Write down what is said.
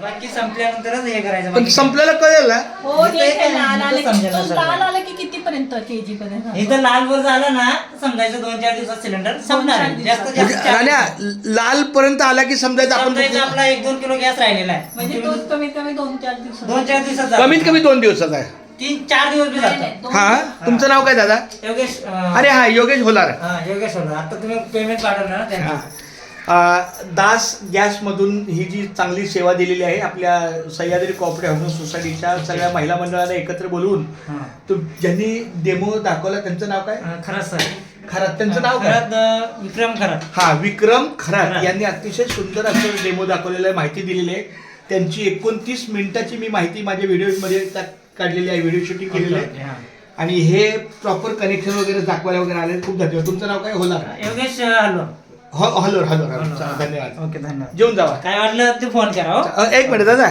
बाकी संपल्यानंतरच हे करायचं. पण संपलेलं कळेल ना. हो इथं हे काय लाल आलं इथं की समजेल तो सगळं. लाल आलं की कितीपर्यंत केजी पर्यंत इथं लाल वर झालं ना समजायचं 2-4 दिवसात सिलेंडर संपणार आहे. जास्त म्हणजे जास्त राण्या लाल पर्यंत आला की समजायचं आपण समजायचं आपला 1-2 किलो गॅस राहिलेला आहे. म्हणजे तो कमीत कमी 2-4 दिवसात 2-4 दिवसात जातो. कमीत कमी 2 दिवसाचा आहे. 3-4 दिवस बी नाही, जातो. नाही, दोन हा दिवस. तुमचं नाव काय दादा? योगेश अरे हा योगेश होलार. हा योगेश होणार. आता तुम्ही पेमेंट पाठवलं ना त्यांना. दास गॅसमधून ही जी चांगली सेवा दिलेली आहे आपल्या सह्याद्री कोऑपरेटिव्ह हाऊसिंग सोसायटीच्या सगळ्या महिला मंडळाला एकत्र बोलवून ज्यांनी डेमो दाखवला त्यांचं नाव काय? खरंच सर. खरात त्यांचं नाव काय? खरात विक्रम खरात. हा विक्रम खरात खरात. यांनी अतिशय सुंदर असं डेमो दाखवलेलं आहे, माहिती दिलेली आहे. त्यांची 29 मिनिटाची मी माहिती माझ्या व्हिडिओमध्ये काढलेली आहे, व्हिडिओ शूटिंग केलेलं आहे. हा. आणि हे प्रॉपर कनेक्शन वगैरे दाखवायला वगैरे आले. खूप धन्यवाद. तुमचं नाव काय? होलार. योगेश हॅलो. हॅलो धन्यवाद. ओके धन्यवाद. जेवून जावा. काय वाटलं ते फोन करा हो. एक मिनिट दादा.